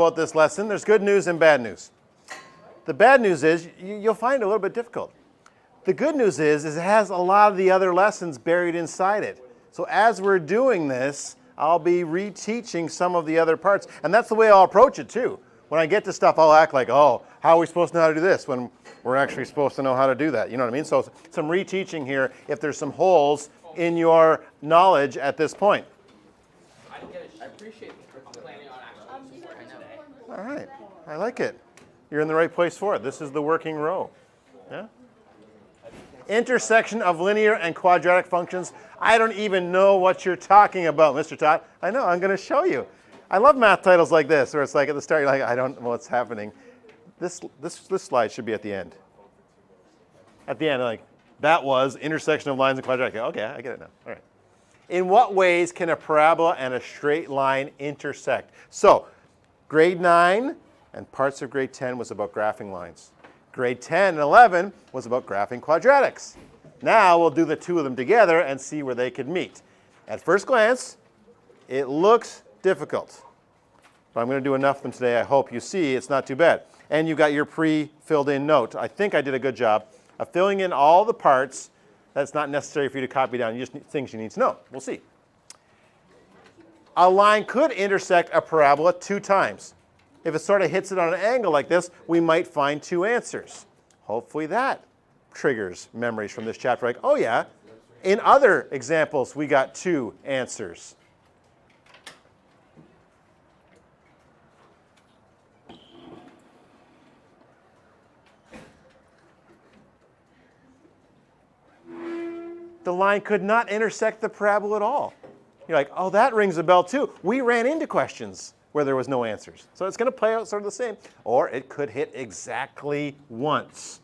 About this lesson, there's good news and bad news. The bad news is you'll find it a little bit difficult. The good news is it has a lot of the other lessons buried inside it. So as we're doing this, I'll be reteaching some of the other parts. And that's the way I'll approach it too. When I get to stuff, I'll act like, oh, how are we supposed to know how to do this when we're actually supposed to know how to do that? You know what I mean? So some reteaching here if there's some holes in your knowledge at this point. I appreciate planning on actually today. All right, I like it. You're in the right place for it. This is the working row. Yeah? Intersection of linear and quadratic functions. I don't even know what you're talking about, Mr. Todd. I know, I'm going to show you. I love math titles like this, where it's like at the start, you're like, I don't know what's happening. This slide should be at the end. At the end, like, that was intersection of lines and quadratic. Okay, I get it now. All right. In what ways can a parabola and a straight line intersect? So, grade 9 and parts of grade 10 was about graphing lines. Grade 10 and 11 was about graphing quadratics. Now we'll do the two of them together and see where they could meet. At first glance, it looks difficult. But I'm going to do enough of them today. I hope you see it's not too bad. And you got your pre-filled in note. I think I did a good job of filling in all the parts that's not necessary for you to copy down. You just need things you need to know. We'll see. A line could intersect a parabola 2 times. If it sort of hits it on an angle like this, we might find 2 answers. Hopefully that triggers memories from this chapter. Like, oh yeah, in other examples, we got 2 answers. The line could not intersect the parabola at all. You're like, oh, that rings a bell too. We ran into questions where there was no answers. So it's going to play out sort of the same. Or it could hit exactly once.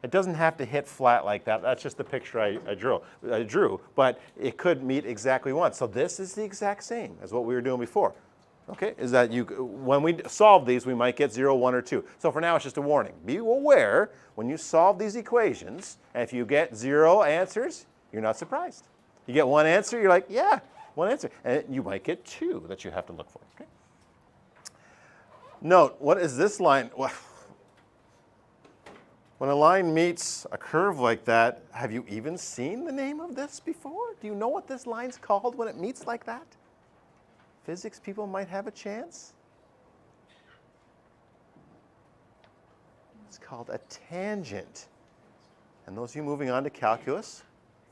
It doesn't have to hit flat like that. That's just the picture I drew. But it could meet exactly once. So this is the exact same as what we were doing before. Okay, is that when we solve these, we might get 0, 1, or 2. So for now, it's just a warning. Be aware when you solve these equations, and if you get 0 answers, you're not surprised. You get 1 answer, you're like, yeah, 1 answer. And you might get 2 that you have to look for. Okay? Note, what is this line? When a line meets a curve like that, have you even seen the name of this before? Do you know what this line's called when it meets like that? Physics people might have a chance. It's called a tangent. And those of you moving on to calculus,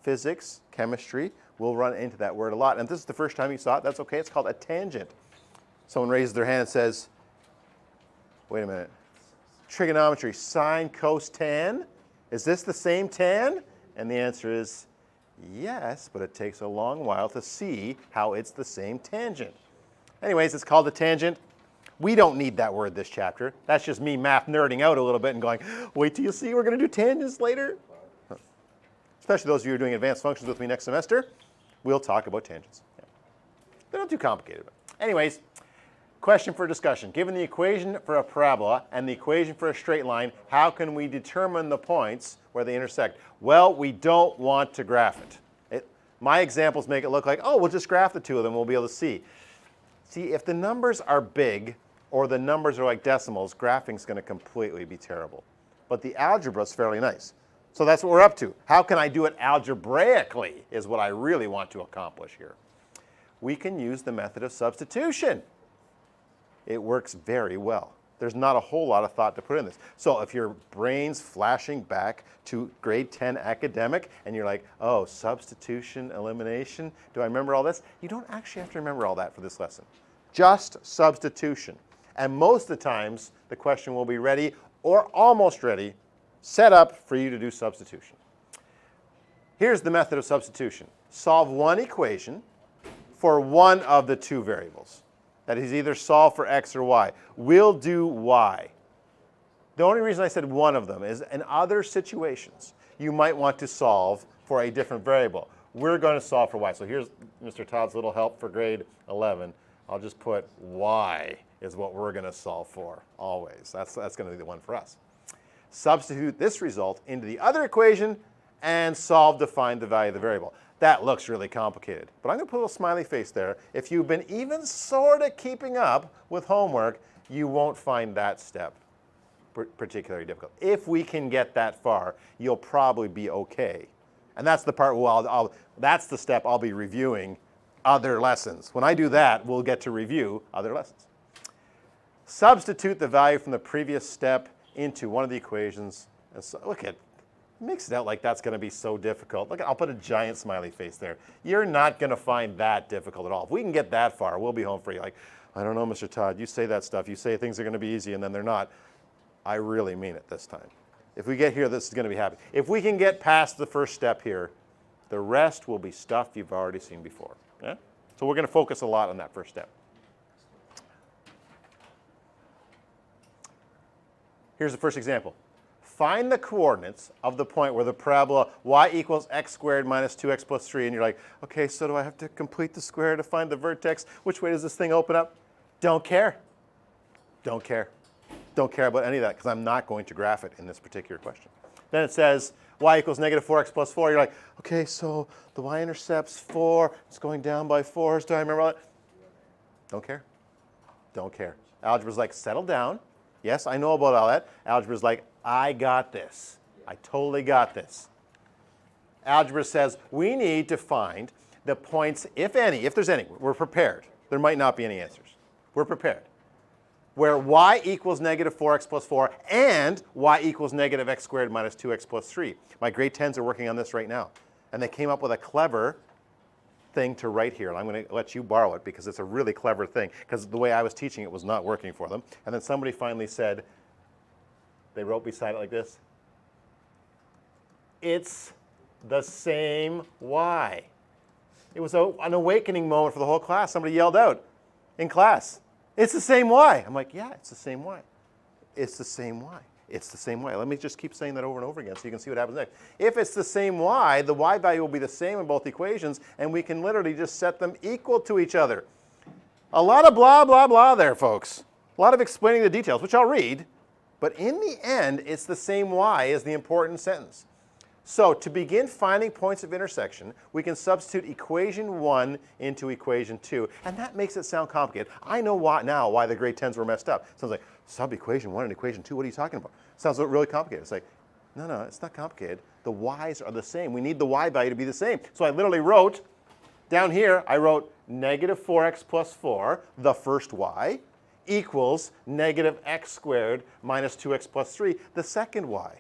physics, chemistry, will run into that word a lot. And if this is the first time you saw it, that's okay. It's called a tangent. Someone raises their hand and says, wait a minute. Trigonometry, sine, cos, tan. Is this the same tan? And the answer is yes, but it takes a long while to see how it's the same tangent. Anyways, it's called a tangent. We don't need that word this chapter. That's just me math nerding out a little bit and going, wait till you see we're going to do tangents later. Especially those of you who are doing advanced functions with me next semester, we'll talk about tangents. Yeah. They're not too complicated. But anyways, question for discussion. Given the equation for a parabola and the equation for a straight line, how can we determine the points where they intersect? Well, we don't want to graph it. My examples make it look like, oh, we'll just graph the 2 of them, we'll be able to see. See, if the numbers are big or the numbers are like decimals, graphing's going to completely be terrible. But the algebra is fairly nice. So that's what we're up to. How can I do it algebraically is what I really want to accomplish here. We can use the method of substitution. It works very well. There's not a whole lot of thought to put in this. So if your brain's flashing back to grade 10 academic and you're like, oh, substitution, elimination, do I remember all this? You don't actually have to remember all that for this lesson. Just substitution. And most of the times, the question will be ready or almost ready, set up for you to do substitution. Here's the method of substitution. Solve one equation for one of the 2 variables. That is either solve for x or y. We'll do y. The only reason I said one of them is in other situations, you might want to solve for a different variable. We're going to solve for y. So here's Mr. Todd's little help for grade 11. I'll just put y is what we're going to solve for always. That's going to be the one for us. Substitute this result into the other equation and solve to find the value of the variable. That looks really complicated, but I'm going to put a little smiley face there. If you've been even sort of keeping up with homework, you won't find that step particularly difficult. If we can get that far, you'll probably be okay. And that's the part where that's the step I'll be reviewing other lessons. When I do that, we'll get to review other lessons. Substitute the value from the previous step into one of the equations. And so, look at, mix it out like that's going to be so difficult. Look, I'll put a giant smiley face there. You're not going to find that difficult at all. If we can get that far, we'll be home free. Like, I don't know, Mr. Todd, you say that stuff. You say things are going to be easy, and then they're not. I really mean it this time. If we get here, this is going to be happy. If we can get past the first step here, the rest will be stuff you've already seen before. Yeah? So we're going to focus a lot on that first step. Here's the first example. Find the coordinates of the point where the parabola y equals x squared minus 2x plus 3. And you're like, okay, so do I have to complete the square to find the vertex? Which way does this thing open up? Don't care. Don't care. Don't care about any of that because I'm not going to graph it in this particular question. Then it says y equals negative 4x plus 4. You're like, okay, so the y-intercept's 4. It's going down by 4. Do I remember all that? Don't care. Don't care. Algebra's like, settle down. Yes, I know about all that. Algebra's like, I got this. I totally got this. Algebra says we need to find the points, if any, if there's any. We're prepared. There might not be any answers. We're prepared. Where y equals negative 4x plus 4 and y equals negative x squared minus 2x plus 3. My grade 10s are working on this right now. And they came up with a clever thing to write here. And I'm going to let you borrow it because it's a really clever thing. Because the way I was teaching it was not working for them. And then somebody finally said, they wrote beside it like this, it's the same y. It was an awakening moment for the whole class. Somebody yelled out in class, it's the same y. I'm like, yeah, it's the same y. It's the same y. It's the same y. Let me just keep saying that over and over again so you can see what happens next. If it's the same y, the y value will be the same in both equations, and we can literally just set them equal to each other. A lot of blah, blah, blah there, folks. A lot of explaining the details, which I'll read. But in the end, it's the same y as the important sentence. So to begin finding points of intersection, we can substitute equation 1 into equation 2. And that makes it sound complicated. I know now why the grade 10s were messed up. Sounds like, sub equation 1 and equation 2, what are you talking about? Sounds really complicated. It's like, no, it's not complicated. The y's are the same. We need the y value to be the same. So I literally wrote, down here, I wrote negative 4x plus 4, the first y, equals negative x squared minus 2x plus 3, the second y.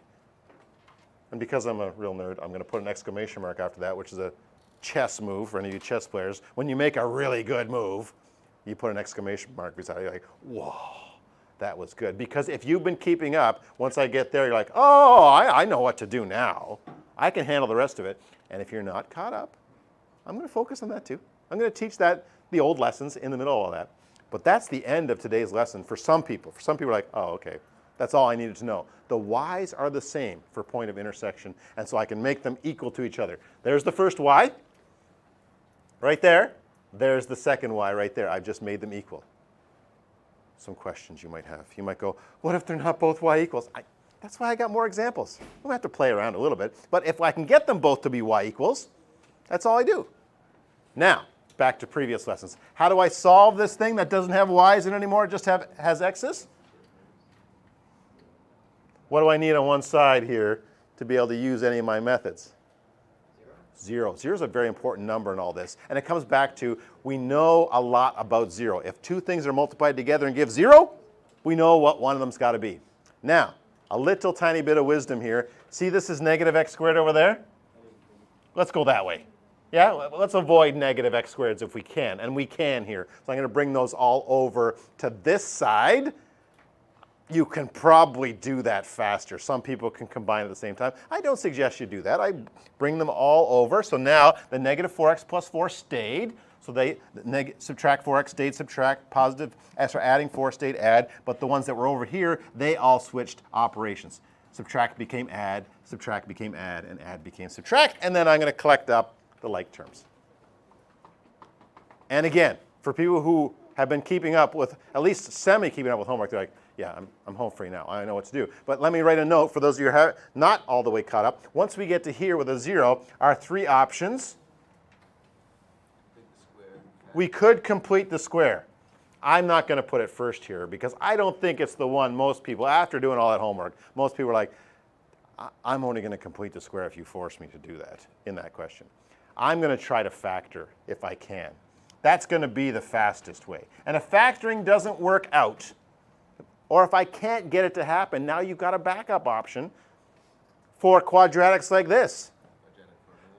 And because I'm a real nerd, I'm going to put an exclamation mark after that, which is a chess move for any of you chess players. When you make a really good move, you put an exclamation mark beside it. You're like, whoa, that was good. Because if you've been keeping up, once I get there, you're like, oh, I know what to do now. I can handle the rest of it. And if you're not caught up, I'm going to focus on that too. I'm going to teach the old lessons in the middle of all that. But that's the end of today's lesson for some people. For some people are like, oh, okay, that's all I needed to know. The y's are the same for point of intersection, and so I can make them equal to each other. There's the first y, right there. There's the second y right there. I've just made them equal. Some questions you might have. You might go, what if they're not both y equals? That's why I got more examples. We'll have to play around a little bit. But if I can get them both to be y equals, that's all I do. Now, back to previous lessons. How do I solve this thing that doesn't have y's in it anymore, just has x's? What do I need on one side here to be able to use any of my methods? Zero. Zero is a very important number in all this. And it comes back to, we know a lot about zero. If two things are multiplied together and give 0, we know what one of them's got to be. Now, a little tiny bit of wisdom here. See, this is negative x squared over there? Let's go that way. Yeah, let's avoid negative x squareds if we can, and we can here. So I'm going to bring those all over to this side. You can probably do that faster. Some people can combine at the same time. I don't suggest you do that. I bring them all over. So now the negative 4x plus 4 stayed. So subtract 4x stayed, subtract, positive, so adding 4 stayed, add. But the ones that were over here, they all switched operations. Subtract became add, subtract became add, and add became subtract. And then I'm going to collect up the like terms. And again, for people who have been keeping up with, at least semi-keeping up with homework, they're like, yeah, I'm home free now. I know what to do. But let me write a note for those of you who are not all the way caught up. Once we get to here with a 0, our 3 options, we could complete the square. I'm not going to put it first here because I don't think it's the one most people, after doing all that homework, most people are like, I'm only going to complete the square if you force me to do that in that question. I'm going to try to factor if I can. That's going to be the fastest way. And if factoring doesn't work out, or if I can't get it to happen, now you've got a backup option for quadratics like this.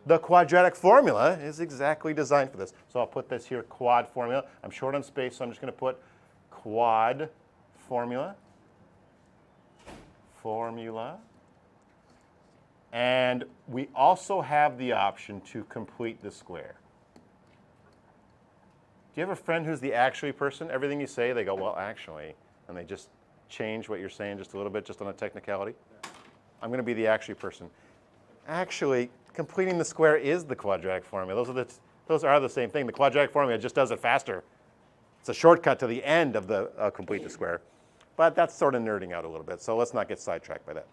The quadratic formula is exactly designed for this. So I'll put this here, quad formula. I'm short on space, so I'm just going to put quad formula. And we also have the option to complete the square. Do you have a friend who's the actually person? Everything you say, they go, well, actually, and they just change what you're saying just a little bit, just on a technicality? I'm going to be the actually person. Actually, completing the square is the quadratic formula. Those are the same thing. The quadratic formula just does it faster. It's a shortcut to the end of the complete the square. But that's sort of nerding out a little bit, so let's not get sidetracked by that.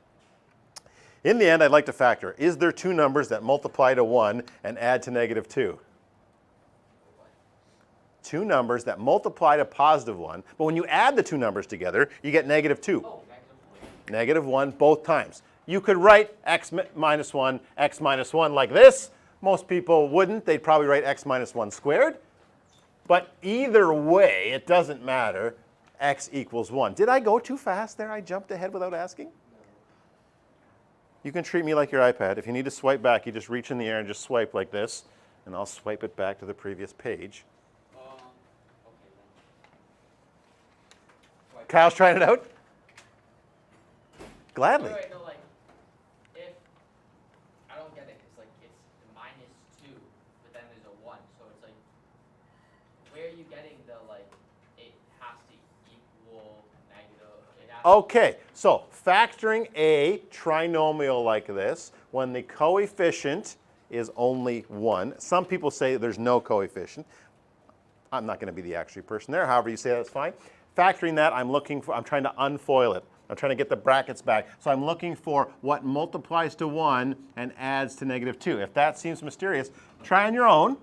In the end, I'd like to factor. Is there two numbers that multiply to 1 and add to negative 2? Two numbers that multiply to positive 1, but when you add the two numbers together, you get negative 2. Oh, Negative 1 both times. You could write x minus 1 like this. Most people wouldn't. They'd probably write x minus 1 squared. But either way, it doesn't matter. X equals 1. Did I go too fast there? I jumped ahead without asking? You can treat me like your iPad. If you need to swipe back, you just reach in the air and just swipe like this, and I'll swipe it back to the previous page. okay then. Kyle's trying it out? Gladly. Wait, no, like, if I don't get it, it's like it's -2, but then there's a 1, so it's like, where are you getting the like? It has to equal negative. It has Okay, so factoring a trinomial like this when the coefficient is only 1. Some people say there's no coefficient. I'm not going to be the actual person there. However you say that's fine. Factoring that, I'm trying to unfoil it. I'm trying to get the brackets back. So I'm looking for what multiplies to 1 and adds to negative 2. If that seems mysterious, try on your own,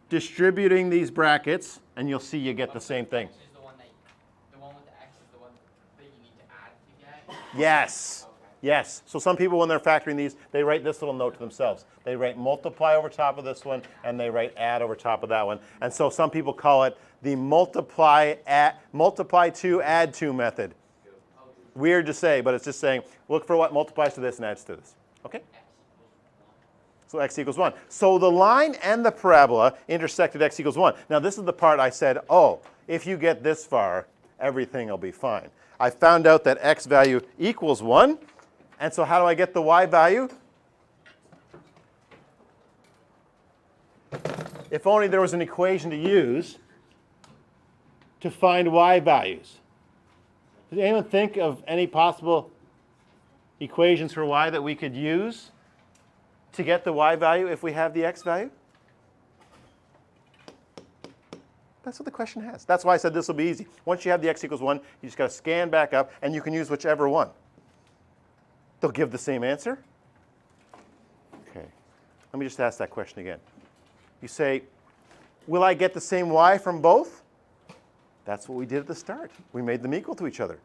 distributing these brackets, and you'll see you get the same thing. X is the one with the X is the one that you need to add to get. Yes. Okay. Yes. So some people, when they're factoring these, they write this little note to themselves. They write multiply over top of this one, and they write add over top of that one. And so some people call it the multiply to add to method. Weird to say, but it's just saying, look for what multiplies to this and adds to this. Okay? So x equals 1. So the line and the parabola intersect at x equals 1. Now this is the part I said, oh, if you get this far, everything will be fine. I found out that x value equals 1. And so how do I get the y value? If only there was an equation to use to find y values. Did anyone think of any possible equations for y that we could use to get the y value if we have the x value? That's what the question has. That's why I said this will be easy. Once you have the x equals 1, you just got to scan back up, and you can use whichever one. They'll give the same answer? Okay. Let me just ask that question again. You say, will I get the same y from both? That's what we did at the start. We made them equal to each other.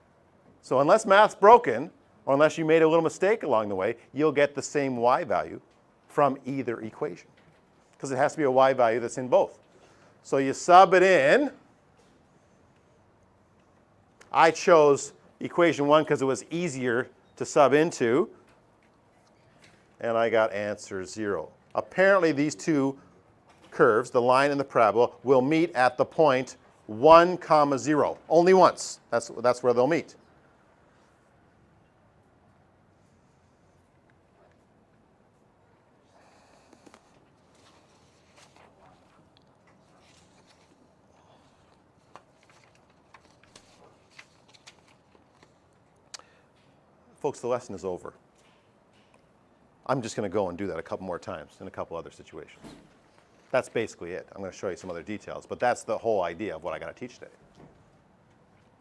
So unless math's broken, or unless you made a little mistake along the way, you'll get the same y value from either equation. Because it has to be a y value that's in both. So you sub it in. I chose equation 1 because it was easier to sub into. And I got answer 0. Apparently these two curves, the line and the parabola, will meet at the point 1, 0. Only once. That's where they'll meet. Folks, the lesson is over. I'm just going to go and do that a couple more times in a couple other situations. That's basically it. I'm going to show you some other details, but that's the whole idea of what I got to teach today.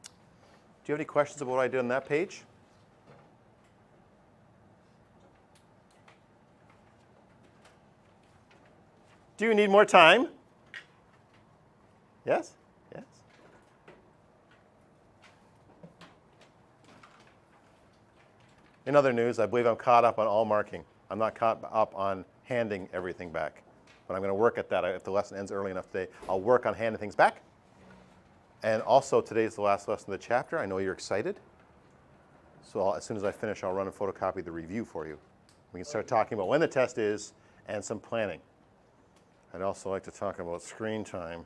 Do you have any questions about what I did on that page? Do you need more time? Yes? Yes? In other news, I believe I'm caught up on all marking. I'm not caught up on handing everything back. But I'm going to work at that. If the lesson ends early enough today, I'll work on handing things back. And also, today's the last lesson of the chapter. I know you're excited. So as soon as I finish, I'll run and photocopy the review for you. We can start talking about when the test is and some planning. I'd also like to talk about screen time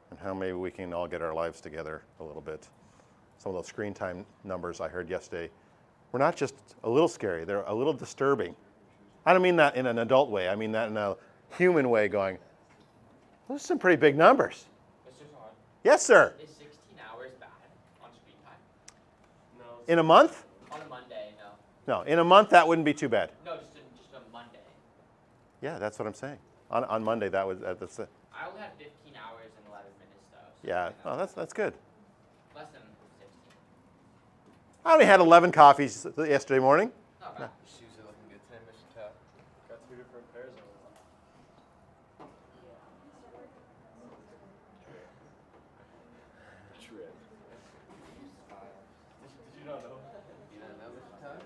and how maybe we can all get our lives together a little bit. Some of those screen time numbers I heard yesterday were not just a little scary, they're a little disturbing. I don't mean that in an adult way, I mean that in a human way, going, those are some pretty big numbers. Mr. Todd, Yes, sir. is 16 hours bad on screen time? No. In a month? On a Monday, no. No, in a month that wouldn't be too bad. No, just a Monday. Yeah, that's what I'm saying. On Monday, that was that's it. I only had 15 hours and 11 minutes though. So Yeah, oh, that's good. less than 16. I only had 11 coffees yesterday morning. Not bad. Shoes are looking good today, Mr. Todd. Got 2 different pairs of them. Trip. Did you not know? You don't know, Mr. Todd?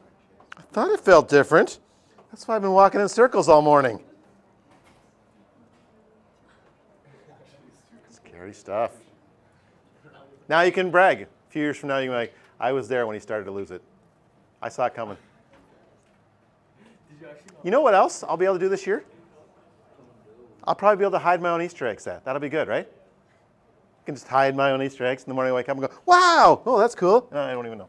I thought it felt different. That's why I've been walking in circles all morning. Scary stuff. Now you can brag. A few years from now, you can be like, I was there when he started to lose it. I saw it coming. Did you actually know? You know what else I'll be able to do this year? I'll probably be able to hide my own Easter eggs. That'll be good, right? I can just hide my own Easter eggs in the morning I wake up and go, wow, oh, that's cool. No, I don't even know.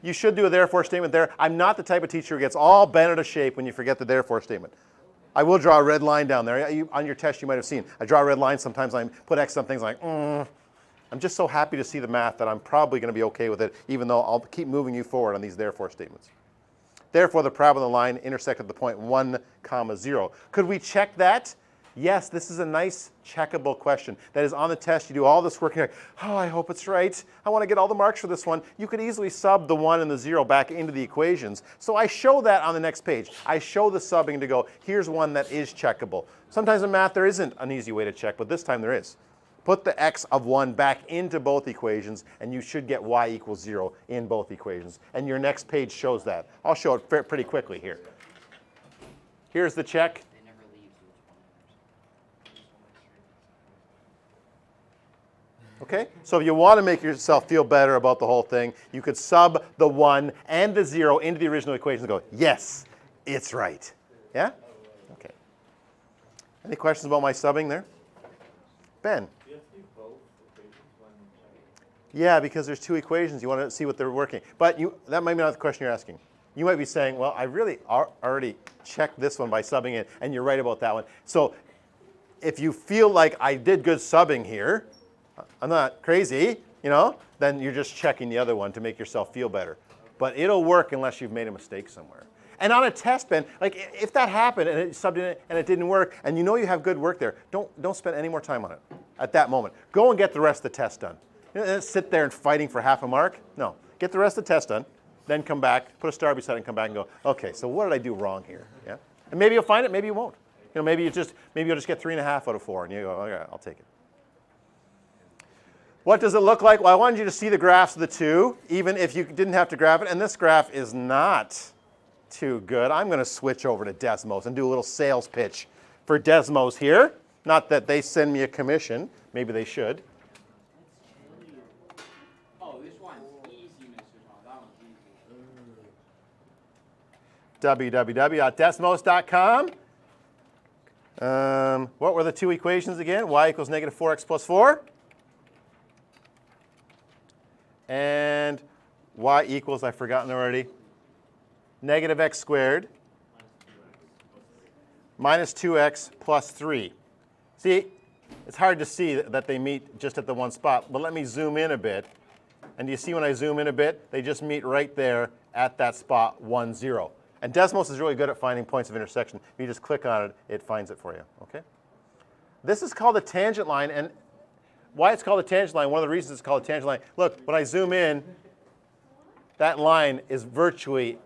You should do a therefore statement there. I'm not the type of teacher who gets all bent out of shape when you forget the therefore statement. I will draw a red line down there. On your test, you might have seen. I draw a red line. Sometimes I put X on things like, I'm just so happy to see the math that I'm probably going to be okay with it, even though I'll keep moving you forward on these therefore statements. Therefore, the parabola of the line intersected the point 1, 0. Could we check that? Yes, this is a nice checkable question. That is on the test, you do all this work, and you're like, oh, I hope it's right. I want to get all the marks for this one. You could easily sub the 1 and the 0 back into the equations. So I show that on the next page. I show the subbing to go, here's one that is checkable. Sometimes in math there isn't an easy way to check, but this time there is. Put the x of 1 back into both equations, and you should get y equals 0 in both equations. And your next page shows that. I'll show it pretty quickly here. Here's the check. They never leave. Okay? So if you want to make yourself feel better about the whole thing, you could sub the 1 and the 0 into the original equation and go, yes, it's right. Yeah? Okay. Any questions about my subbing there? Ben? Do you have to do both equations when checking? Yeah, because there's 2 equations. You want to see what they're working. But that might be not the question you're asking. You might be saying, well, I really already checked this one by subbing it, and you're right about that one. So if you feel like I did good subbing here, I'm not crazy, then you're just checking the other one to make yourself feel better. But it'll work unless you've made a mistake somewhere. And on a test, Ben, like if that happened and it subbed in it and it didn't work, and you know you have good work there, don't spend any more time on it at that moment. Go and get the rest of the test done. Sit there and fighting for half a mark. No, get the rest of the test done, then come back, put a star beside it, and come back and go, okay, so what did I do wrong here? Yeah, and maybe you'll find it, maybe you won't. Maybe you'll just get 3.5 out of 4, and you go, okay, I'll take it. What does it look like? Well, I wanted you to see the graphs of the 2, even if you didn't have to graph it. And this graph is not too good. I'm going to switch over to Desmos and do a little sales pitch for Desmos here. Not that they send me a commission. Maybe they should. Oh, this one's easy, Mr. Todd. That one's easy. www.desmos.com. What were the 2 equations again? Y equals negative 4x plus 4. And y equals, I've forgotten already, negative x squared minus 2x plus 3. See, it's hard to see that they meet just at the one spot, but let me zoom in a bit. And do you see when I zoom in a bit, they just meet right there at that spot 1, 0. And Desmos is really good at finding points of intersection. If you just click on it, it finds it for you, okay? This is called a tangent line, and why it's called a tangent line, one of the reasons it's called a tangent line, look, when I zoom in, that line is virtually,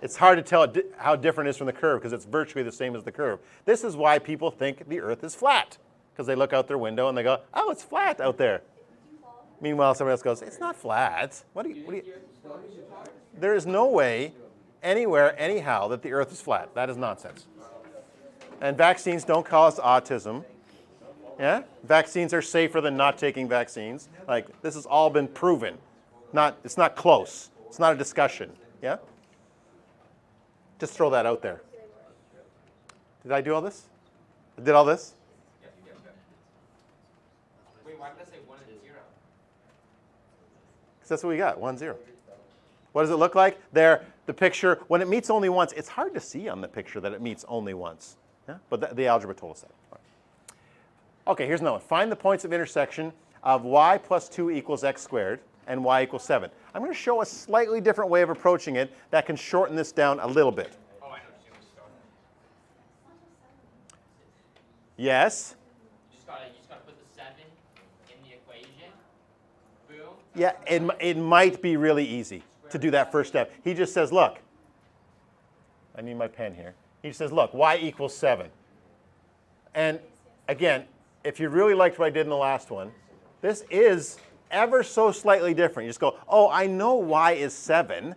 it's hard to tell how different it is from the curve because it's virtually the same as the curve. This is why people think the Earth is flat, because they look out their window and they go, oh, it's flat out there. Meanwhile, somebody else goes, it's not flat. What do you? There is no way, anywhere, anyhow, that the Earth is flat. That is nonsense. And vaccines don't cause autism. Yeah? Vaccines are safer than not taking vaccines. Like, this has all been proven. It's not close. It's not a discussion. Yeah? Just throw that out there. Did I do all this? I did all this? Wait, why did I say 1 and 0? Because that's what we got, 1, 0. What does it look like? There, the picture, when it meets only once, it's hard to see on the picture that it meets only once. Yeah? But the algebra told us that. All right. Okay, here's another one. Find the points of intersection of y plus 2 equals x squared and y equals 7. I'm going to show a slightly different way of approaching it that can shorten this down a little bit. Oh, I know. Yes? You just gotta put the 7 in the equation. Boom. Yeah, it might be really easy to do that first step. He just says, look, I need my pen here. He says, look, y equals 7. And again, if you really liked what I did in the last one, this is ever so slightly different. You just go, oh, I know y is 7,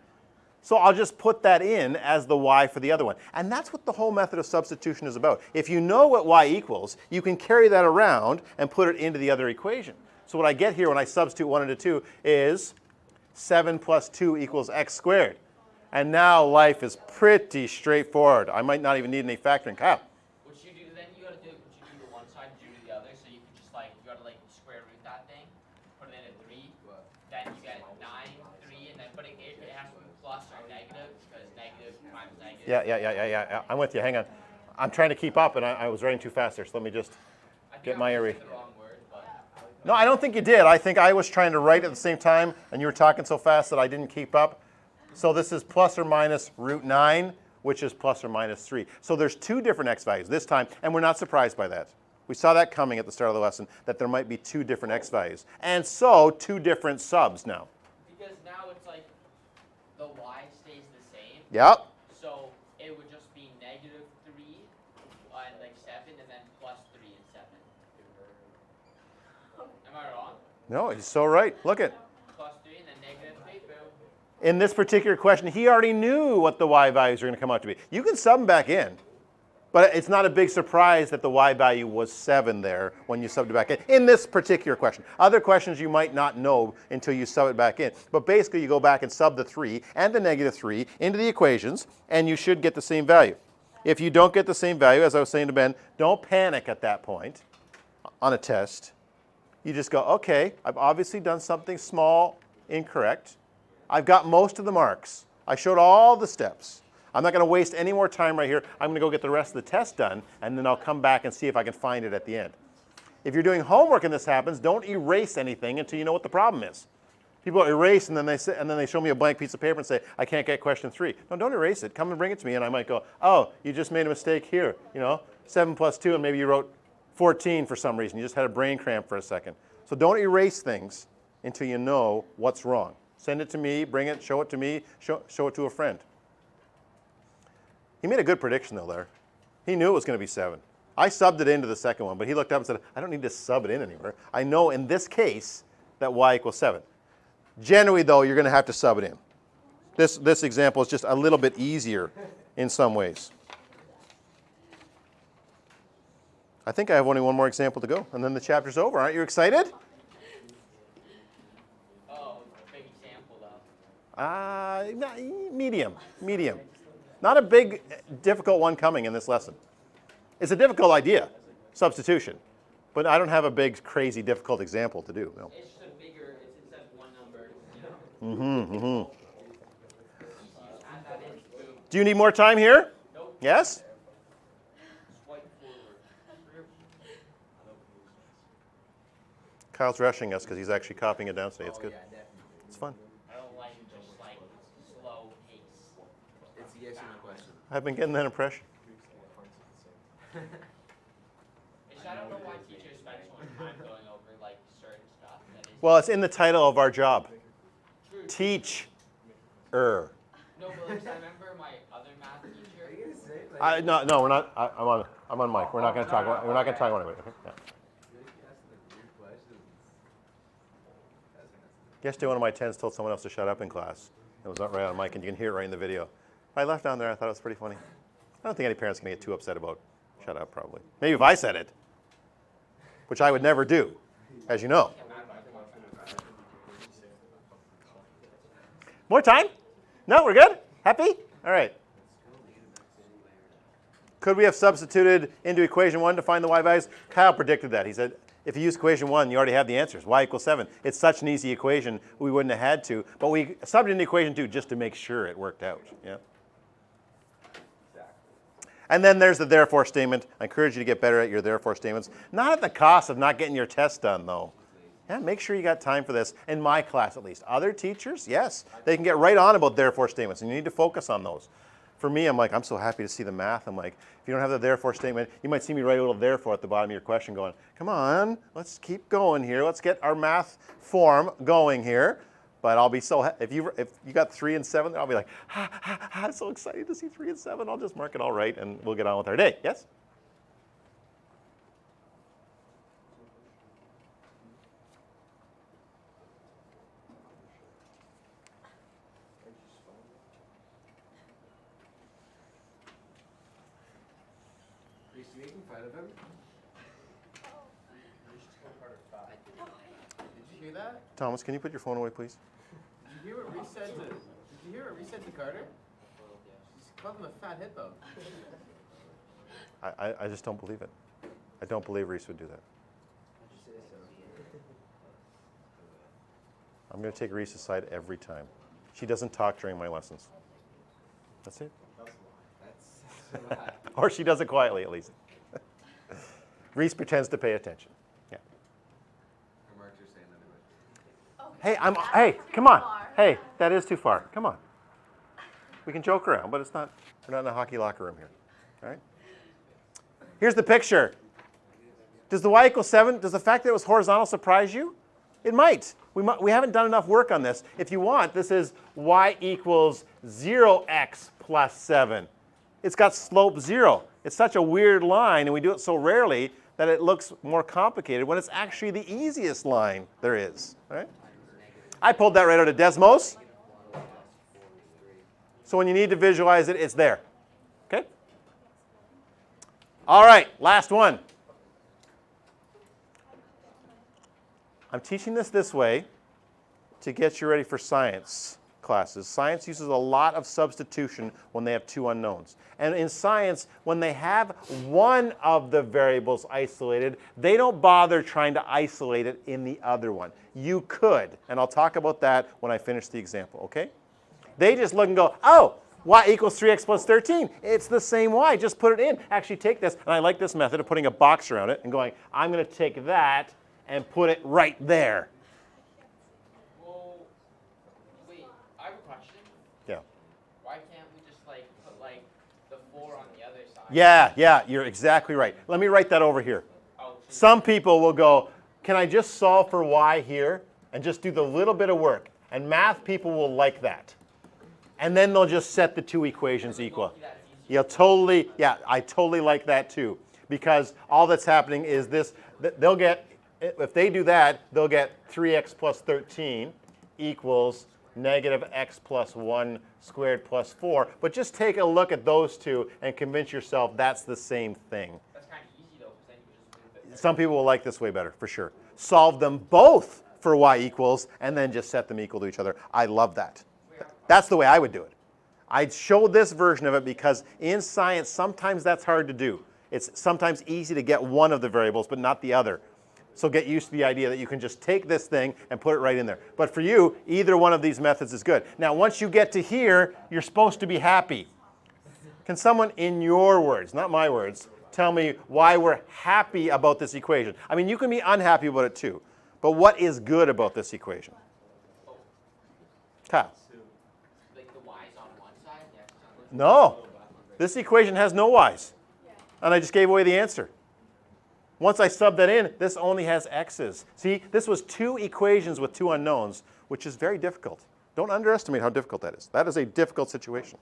so I'll just put that in as the y for the other one. And that's what the whole method of substitution is about. If you know what y equals, you can carry that around and put it into the other equation. So what I get here when I substitute 1 into 2 is 7 plus 2 equals x squared. And now life is pretty straightforward. I might not even need any factoring. Kyle? What you do then, you gotta do the one side, you do the other, so you can just you gotta square root that thing, put it in a 3, then you get 9, 3, and then but it has to be plus or negative because negative times negative. Yeah. I'm with you. Hang on. I'm trying to keep up, and I was writing too fast there, so let me just get my array. The wrong word, but No, I don't think you did. I think I was trying to write at the same time, and you were talking so fast that I didn't keep up. So this is plus or minus root 9, which is plus or minus 3. So there's 2 different x values this time, and we're not surprised by that. We saw that coming at the start of the lesson, that there might be 2 different x values. And so 2 different subs now. because now it's the y stays the same. Yep. So it would just be negative 3 and 7, and then plus 3 and 7. Am I wrong? No, he's so right. Look at. Plus 3 and then negative 3, boom. In this particular question, he already knew what the y values are going to come out to be. You can sub them back in, but it's not a big surprise that the y value was 7 there when you subbed it back in this particular question. Other questions you might not know until you sub it back in. But basically, you go back and sub the 3 and the negative 3 into the equations, and you should get the same value. If you don't get the same value, as I was saying to Ben, don't panic at that point on a test. You just go, okay, I've obviously done something small incorrect. I've got most of the marks. I showed all the steps. I'm not going to waste any more time right here. I'm going to go get the rest of the test done, and then I'll come back and see if I can find it at the end. If you're doing homework and this happens, don't erase anything until you know what the problem is. People erase, and then they show me a blank piece of paper and say, I can't get question 3. No, don't erase it. Come and bring it to me, and I might go, oh, you just made a mistake here. 7 plus 2, and maybe you wrote 14 for some reason. You just had a brain cramp for a second. So don't erase things until you know what's wrong. Send it to me, bring it, show it to me, show it to a friend. He made a good prediction, though, there. He knew it was going to be 7. I subbed it into the second one, but he looked up and said, I don't need to sub it in anywhere. I know in this case that y equals 7. Generally, though, you're going to have to sub it in. This example is just a little bit easier in some ways. I think I have only one more example to go, and then the chapter's over. Aren't you excited? Oh, big example though. Medium. Not a big, difficult one coming in this lesson. It's a difficult idea, substitution, but I don't have a big, crazy, difficult example to do. No. It's just a bigger, it says one number. Add that in, boom. Do you need more time here? Nope. Yes? Swipe forward. Kyle's rushing us because he's actually copying it down today. It's good. Yeah, definitely. It's fun. I don't like just slow pace. It's a yes or no question. I've been getting that impression. I don't know why teachers spend so much time going over certain stuff. That is Well, it's in the title of our job. true. Teach. No, but I remember my other math teacher. Are you gonna say No, we're not. I'm on mic. We're not going to talk about. We're not going to talk about it. Yeah. You're asking weird questions. Yesterday, one of my 10s told someone else to shut up in class. It was not right on mic, and you can hear it right in the video. I left down there. I thought it was pretty funny. I don't think any parent's going to get too upset about shut up, probably. Maybe if I said it, which I would never do, as you know. More time? No, we're good? Happy? All right. Could we have substituted into equation 1 to find the y values? Kyle predicted that. He said, if you use equation 1, you already have the answers. Y equals 7. It's such an easy equation, we wouldn't have had to. But we subbed into equation 2 just to make sure it worked out. Yeah. And then there's the therefore statement. I encourage you to get better at your therefore statements. Not at the cost of not getting your test done, though. Yeah, make sure you got time for this. In my class, at least. Other teachers, yes, they can get right on about therefore statements, and you need to focus on those. For me, I'm like, I'm so happy to see the math. I'm like, if you don't have the therefore statement, you might see me write a little therefore at the bottom of your question going, come on, let's keep going here. Let's get our math form going here. But I'll be so, if you got 3 and 7, I'll be like, I'm so excited to see 3 and 7. I'll just mark it all right, and we'll get on with our day. Yes? Are you making fun of him? Did you hear that? Thomas, can you put your phone away, please? Did you hear what Reese said to? Did you hear what Reese said to Carter? She called him a fat hippo. I just don't believe it. I don't believe Reese would do that. I'm going to take Reese aside every time. She doesn't talk during my lessons. That's it. That's a lie. Or she does it quietly, at least. Reese pretends to pay attention. Yeah. Her marks are saying otherwise. Hey, come on. Hey, that is too far. Come on. We can joke around, but it's not. We're not in a hockey locker room here. All right. Here's the picture. Does the y equal 7? Does the fact that it was horizontal surprise you? It might. We haven't done enough work on this. If you want, this is y equals 0x plus 7. It's got slope 0. It's such a weird line, and we do it so rarely that it looks more complicated when it's actually the easiest line there is. Right? I pulled that right out of Desmos. So when you need to visualize it, it's there. Okay? All right, last one. I'm teaching this way to get you ready for science classes. Science uses a lot of substitution when they have 2 unknowns. And in science, when they have one of the variables isolated, they don't bother trying to isolate it in the other one. You could, and I'll talk about that when I finish the example, okay? They just look and go, oh, y equals 3x plus 13. It's the same y, just put it in. Actually take this, and I like this method of putting a box around it and going, I'm going to take that and put it right there. Well, wait, I have a question. Yeah. Why can't we just like put like the 4 on the other side? Yeah, you're exactly right. Let me write that over here. Oh, Some people will go, can I just solve for y here and just do the little bit of work? And math people will like that. And then they'll just set the 2 equations equal. You'll totally, yeah, I totally like that too. Because all that's happening is this, they'll get, if they do that, they'll get 3x plus 13 equals negative x plus 1 squared plus 4. But just take a look at those 2 and convince yourself that's the same thing. that's kind of easy though, because then you just move it. Some people will like this way better, for sure. Solve them both for y equals, and then just set them equal to each other. I love that. That's the way I would do it. I'd show this version of it because in science, sometimes that's hard to do. It's sometimes easy to get one of the variables, but not the other. So get used to the idea that you can just take this thing and put it right in there. But for you, either one of these methods is good. Now, once you get to here, you're supposed to be happy. Can someone, in your words, not my words, tell me why we're happy about this equation? I mean, you can be unhappy about it too. But what is good about this equation? Kyle? Like the y's on one side, the x's on the No. This equation has no y's. And I just gave away the answer. Once I sub that in, this only has x's. See, this was 2 equations with 2 unknowns, which is very difficult. Don't underestimate how difficult that is. That is a difficult situation.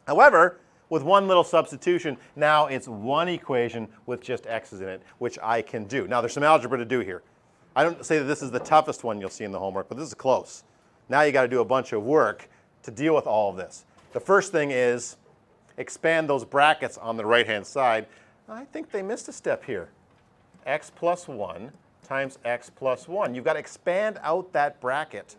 However, with one little substitution, now it's 1 equation with just x's in it, which I can do. Now, there's some algebra to do here. I don't say that this is the toughest one you'll see in the homework, but this is close. Now you got to do a bunch of work to deal with all of this. The first thing is expand those brackets on the right-hand side. I think they missed a step here. X plus 1 times x plus 1. You've got to expand out that bracket.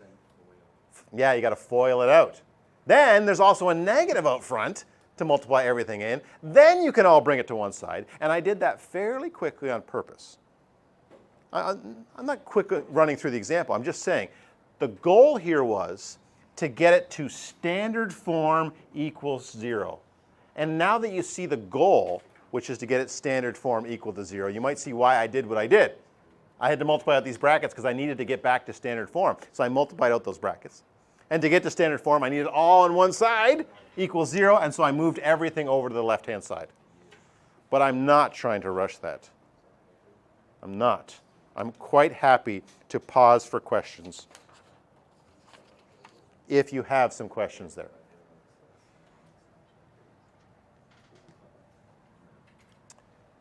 Yeah, you got to FOIL it out. Then there's also a negative out front to multiply everything in. Then you can all bring it to one side. And I did that fairly quickly on purpose. I'm not quickly running through the example. I'm just saying the goal here was to get it to standard form equals 0. And now that you see the goal, which is to get it standard form equal to 0, you might see why I did what I did. I had to multiply out these brackets because I needed to get back to standard form. So I multiplied out those brackets. And to get to standard form, I needed all on one side equals 0, and so I moved everything over to the left-hand side. But I'm not trying to rush that. I'm not. I'm quite happy to pause for questions if you have some questions there.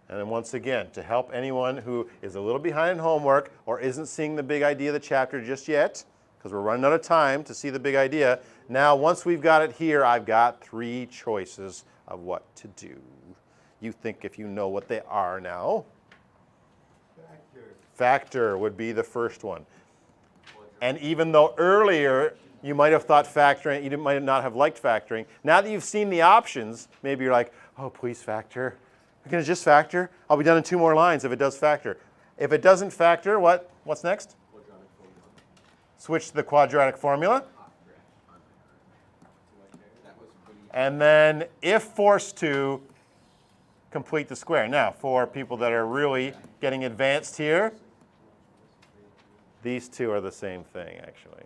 And then once again, to help anyone who is a little behind in homework or isn't seeing the big idea of the chapter just yet, because we're running out of time to see the big idea, now once we've got it here, I've got 3 choices of what to do. You think if you know what they are now. Factor would be the first one. And even though earlier you might have thought factoring, you might not have liked factoring, now that you've seen the options, maybe you're like, oh, please factor. We're going to just factor. I'll be done in 2 more lines if it does factor. If it doesn't factor, what's next? Switch to the quadratic formula. And then, if forced to, complete the square. Now, for people that are really getting advanced here, these two are the same thing, actually.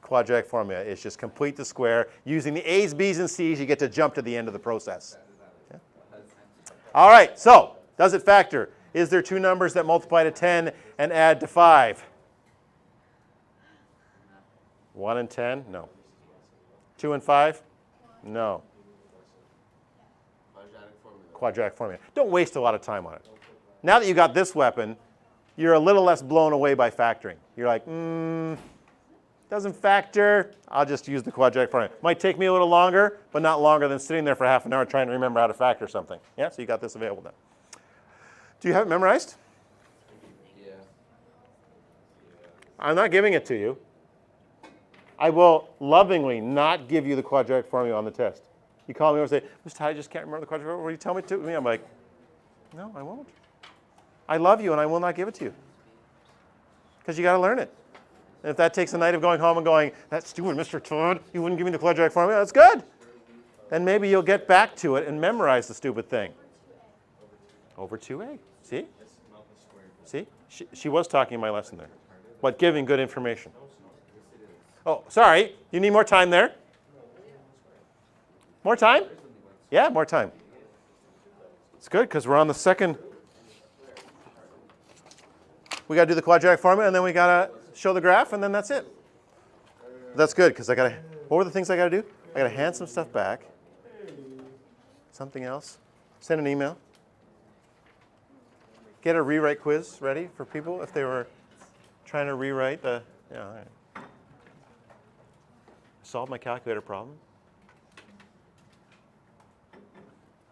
Quadratic formula is just complete the square. Using the A's, B's, and C's, you get to jump to the end of the process. Yeah? All right, so does it factor? Is there 2 numbers that multiply to 10 and add to 5? 1 and 10? No. 2 and 5? No. Quadratic formula. Don't waste a lot of time on it. Now that you got this weapon, you're a little less blown away by factoring. You're like, doesn't factor. I'll just use the quadratic formula. Might take me a little longer, but not longer than sitting there for half an hour trying to remember how to factor something. Yeah, so you got this available now. Do you have it memorized? Yeah. I'm not giving it to you. I will lovingly not give you the quadratic formula on the test. You call me over and say, Mr. Ty, I just can't remember the quadratic formula. Will you tell me to? I'm like, no, I won't. I love you and I will not give it to you. Because you got to learn it. And if that takes a night of going home and going, that stupid Mr. Todd, you wouldn't give me the quadratic formula, that's good. Then maybe you'll get back to it and memorize the stupid thing. Over 2a. See? See? She was talking in my lesson there. But giving good information. Oh, sorry. You need more time there? More time? Yeah, more time. It's good because we're on the second. We got to do the quadratic formula and then we got to show the graph and then that's it. That's good because I got to, what were the things I got to do? I got to hand some stuff back. Something else. Send an email. Get a rewrite quiz ready for people if they were trying to rewrite the, yeah, all right. Solve my calculator problem.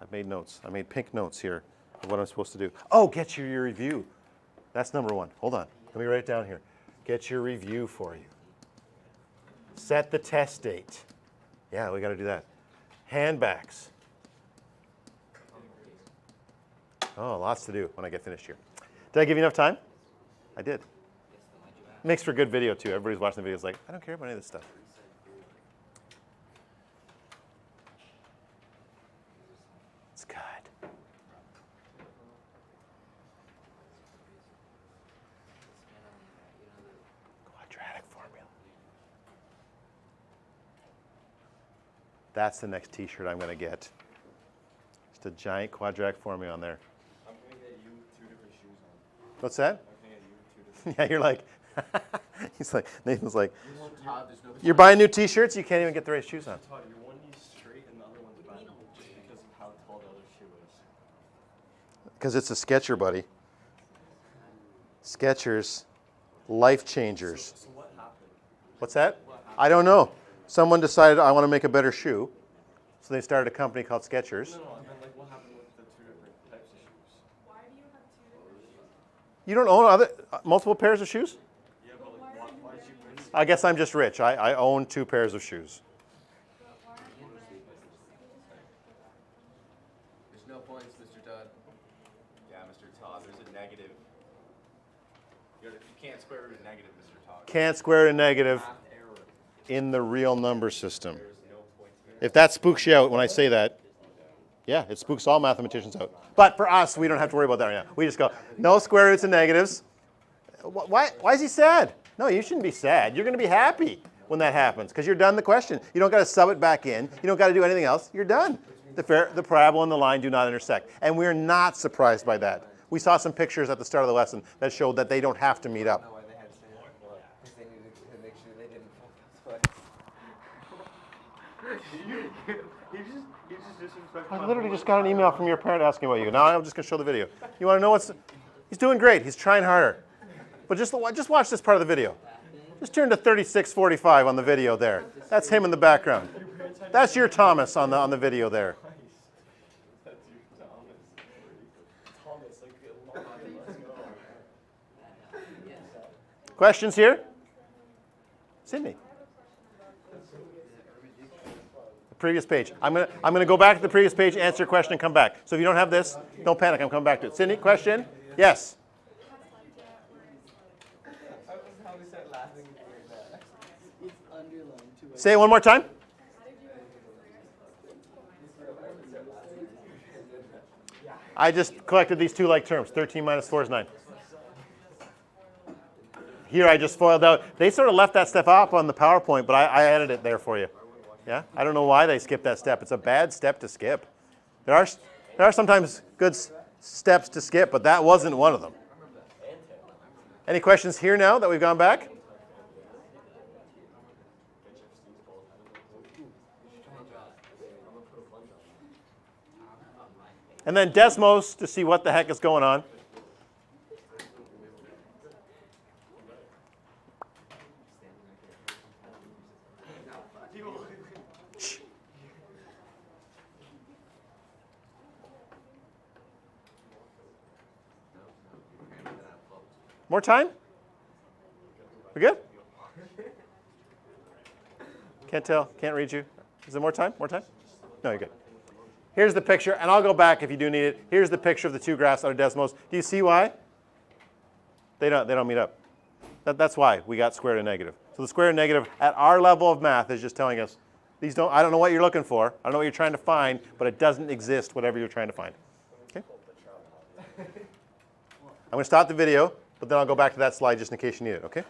I've made notes. I made pink notes here of what I'm supposed to do. Oh, get your review. That's number 1. Hold on. Let me write it down here. Get your review for you. Set the test date. Yeah, we got to do that. Handbacks. Oh, lots to do when I get finished here. Did I give you enough time? I did. Makes for good video, too. Everybody's watching the videos like, I don't care about any of this stuff. It's good. Quadratic formula. That's the next t-shirt I'm going to get. Just a giant quadratic formula on there. I'm going to get you 2 different shoes on. What's that? I'm going to get you 2 different Yeah, you're like, he's like, Nathan's like, Todd, there's no you're buying new t-shirts, you can't even get the right shoes on. Todd, your one knee's straight and the other one's bent just because of how tall the other shoe is. Because it's a Sketcher, buddy. Skechers. life changers. So what happened? What's that? I don't know. Someone decided I want to make a better shoe, so they started a company called Skechers. No, I meant like what happened with the two different types of shoes? Why do you have two different shoes? You don't own multiple pairs of shoes? Yeah, but like why did you bring I guess I'm just rich. I own 2 pairs of shoes. But why aren't you wearing There's no points, Mr. Todd. Yeah, Mr. Todd, there's a negative. You can't square root a negative, Mr. Todd. Can't square a negative Math error. in the real number system. There's no points there. If that spooks you out when I say that, yeah, it spooks all mathematicians out. But for us, we don't have to worry about that right now. We just go, no square roots and negatives. Why is he sad? No, you shouldn't be sad. You're going to be happy when that happens because you're done the question. You don't got to sub it back in. You don't got to do anything else. You're done. The parabola and the line do not intersect. And we're not surprised by that. We saw some pictures at the start of the lesson that showed that they don't have to meet I up. don't know why they had to say that. Because they needed to make sure they didn't fall He just disrespected I literally just got an email from your parent asking about you. Now I'm just going to show the video. You want to know what's... He's doing great. He's trying harder. But just watch this part of the video. Just turn to 3645 on the video there. That's him in the background. That's your Thomas on the video there. That's you, Thomas, like let's go. Questions here? Sydney. The previous page. I'm gonna go back to the previous page, answer your question, and come back. So if you don't have this, don't panic. I'm coming back to it. Sydney, question? Yes. How we start laughing at that. It's underlined too. Say it one more time. I just collected these 2 like terms. 13 minus 4 is 9. Here I just foiled out. They sort of left that step up on the PowerPoint, but I added it there for you. Yeah? I don't know why they skipped that step. It's a bad step to skip. There are sometimes good steps to skip, but that wasn't one of them. Any questions here now that we've gone back? And then Desmos to see what the heck is going on. Shh. More time? We good? Can't tell. Can't read you. Is there more time? More time? No, you're good. Here's the picture, and I'll go back if you do need it. Here's the picture of the 2 graphs out of Desmos. Do you see why? They don't meet up. That's why we got square root and negative. So the square root and negative at our level of math is just telling us these don't. I don't know what you're looking for. I don't know what you're trying to find, but it doesn't exist. Whatever you're trying to find. Okay. I'm going to stop the video, but then I'll go back to that slide just in case you need it. Okay.